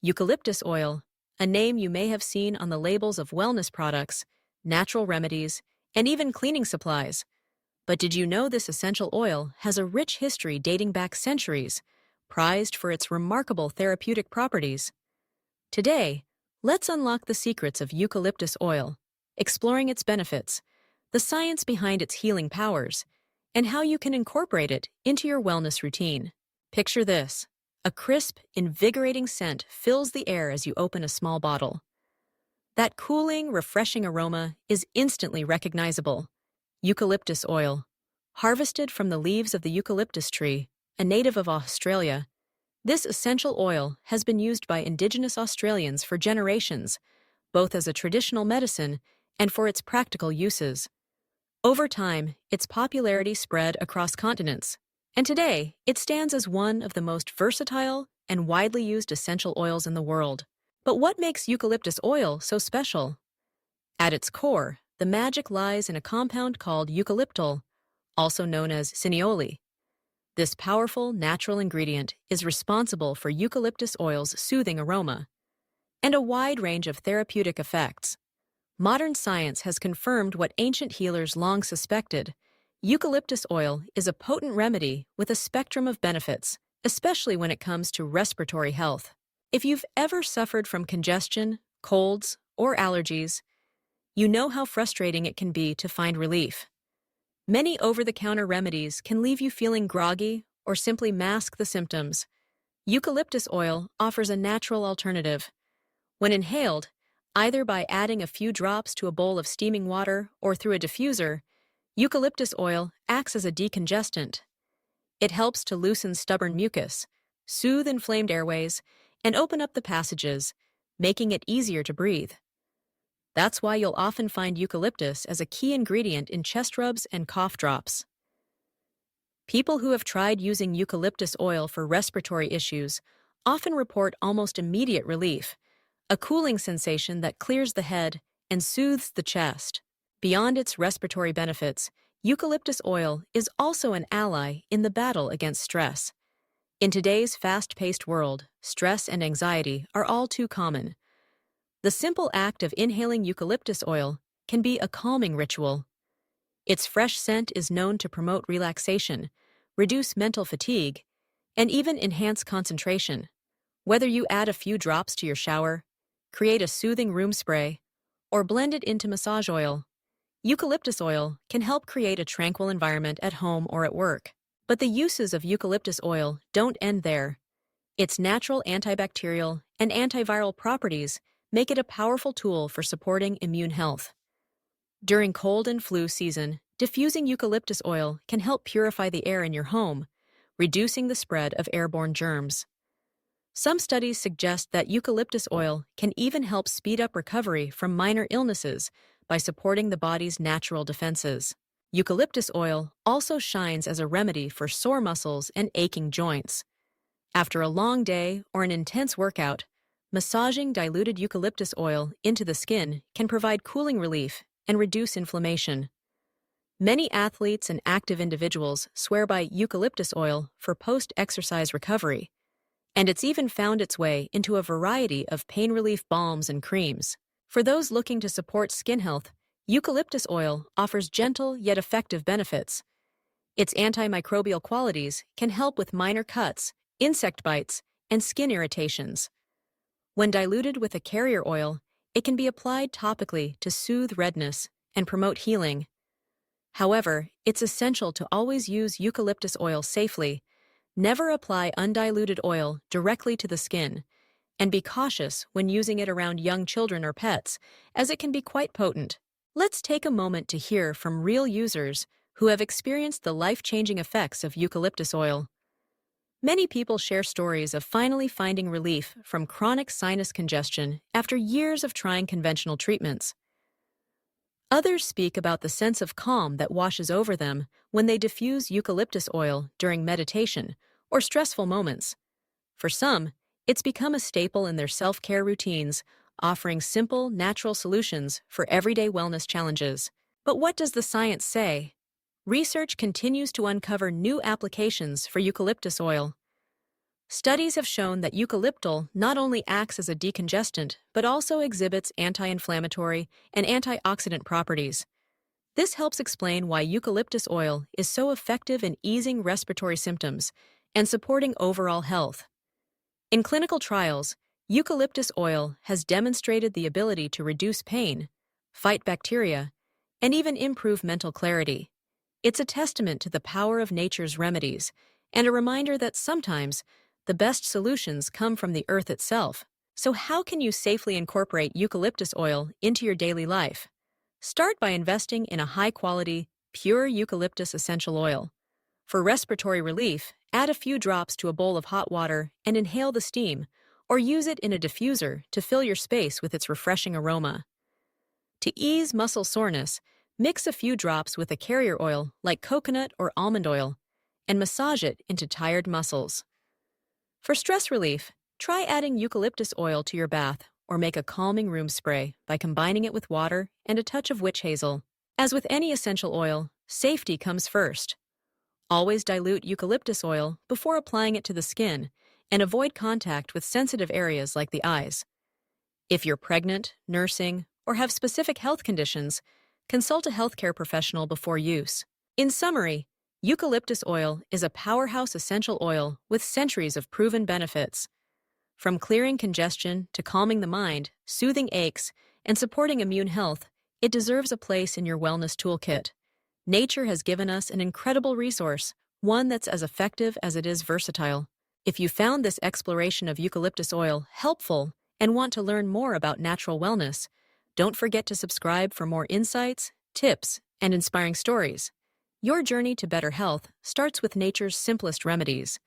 Eucalyptus oil, a name you may have seen on the labels of wellness products, natural remedies, and even cleaning supplies. But did you know this essential oil has a rich history dating back centuries, prized for its remarkable therapeutic properties? Today, let's unlock the secrets of eucalyptus oil, exploring its benefits, the science behind its healing powers, and how you can incorporate it into your wellness routine. Picture this. A crisp, invigorating scent fills the air as you open a small bottle. That cooling, refreshing aroma is instantly recognizable. Eucalyptus oil. Harvested from the leaves of the eucalyptus tree, a native of Australia, this essential oil has been used by Indigenous Australians for generations, both as a traditional medicine and for its practical uses. Over time, its popularity spread across continents, and today it stands as one of the most versatile and widely used essential oils in the world. But what makes eucalyptus oil so special? At its core, the magic lies in a compound called eucalyptol, also known as cineole. This powerful natural ingredient is responsible for eucalyptus oil's soothing aroma and a wide range of therapeutic effects. Modern science has confirmed what ancient healers long suspected. Eucalyptus oil is a potent remedy with a spectrum of benefits, especially when it comes to respiratory health. If you've ever suffered from congestion, colds, or allergies, you know how frustrating it can be to find relief. Many over-the-counter remedies can leave you feeling groggy or simply mask the symptoms. Eucalyptus oil offers a natural alternative. When inhaled, either by adding a few drops to a bowl of steaming water or through a diffuser, eucalyptus oil acts as a decongestant. It helps to loosen stubborn mucus, soothe inflamed airways, and open up the passages, making it easier to breathe. That's why you'll often find eucalyptus as a key ingredient in chest rubs and cough drops. People who have tried using eucalyptus oil for respiratory issues often report almost immediate relief, a cooling sensation that clears the head and soothes the chest. Beyond its respiratory benefits, eucalyptus oil is also an ally in the battle against stress. In today's fast-paced world, stress and anxiety are all too common. The simple act of inhaling eucalyptus oil can be a calming ritual. Its fresh scent is known to promote relaxation, reduce mental fatigue, and even enhance concentration. Whether you add a few drops to your shower, create a soothing room spray, or blend it into massage oil, eucalyptus oil can help create a tranquil environment at home or at work. But the uses of eucalyptus oil don't end there. Its natural antibacterial and antiviral properties make it a powerful tool for supporting immune health. During cold and flu season, diffusing eucalyptus oil can help purify the air in your home, reducing the spread of airborne germs. Some studies suggest that eucalyptus oil can even help speed up recovery from minor illnesses by supporting the body's natural defenses. Eucalyptus oil also shines as a remedy for sore muscles and aching joints. After a long day or an intense workout, massaging diluted eucalyptus oil into the skin can provide cooling relief and reduce inflammation. Many athletes and active individuals swear by eucalyptus oil for post-exercise recovery, and it's even found its way into a variety of pain relief balms and creams. For those looking to support skin health, eucalyptus oil offers gentle yet effective benefits. Its antimicrobial qualities can help with minor cuts, insect bites, and skin irritations. When diluted with a carrier oil, it can be applied topically to soothe redness and promote healing. However, it's essential to always use eucalyptus oil safely. Never apply undiluted oil directly to the skin, and be cautious when using it around young children or pets, as it can be quite potent. Let's take a moment to hear from real users who have experienced the life-changing effects of eucalyptus oil. Many people share stories of finally finding relief from chronic sinus congestion after years of trying conventional treatments. Others speak about the sense of calm that washes over them when they diffuse eucalyptus oil during meditation or stressful moments. For some, it's become a staple in their self-care routines, offering simple, natural solutions for everyday wellness challenges. But what does the science say? Research continues to uncover new applications for eucalyptus oil. Studies have shown that eucalyptus not only acts as a decongestant, but also exhibits anti-inflammatory and antioxidant properties. This helps explain why eucalyptus oil is so effective in easing respiratory symptoms and supporting overall health. In clinical trials, eucalyptus oil has demonstrated the ability to reduce pain, fight bacteria, and even improve mental clarity. It's a testament to the power of nature's remedies and a reminder that sometimes the best solutions come from the earth itself. So how can you safely incorporate eucalyptus oil into your daily life? Start by investing in a high-quality, pure eucalyptus essential oil. For respiratory relief, add a few drops to a bowl of hot water and inhale the steam, or use it in a diffuser to fill your space with its refreshing aroma. To ease muscle soreness, mix a few drops with a carrier oil like coconut or almond oil and massage it into tired muscles. For stress relief, try adding eucalyptus oil to your bath or make a calming room spray by combining it with water and a touch of witch hazel. As with any essential oil, safety comes first. Always dilute eucalyptus oil before applying it to the skin and avoid contact with sensitive areas like the eyes. If you're pregnant, nursing, or have specific health conditions, consult a healthcare professional before use. In summary, eucalyptus oil is a powerhouse essential oil with centuries of proven benefits. From clearing congestion to calming the mind, soothing aches, and supporting immune health, it deserves a place in your wellness toolkit. Nature has given us an incredible resource, one that's as effective as it is versatile. If you found this exploration of eucalyptus oil helpful and want to learn more about natural wellness, don't forget to subscribe for more insights, tips, and inspiring stories. Your journey to better health starts with nature's simplest remedies.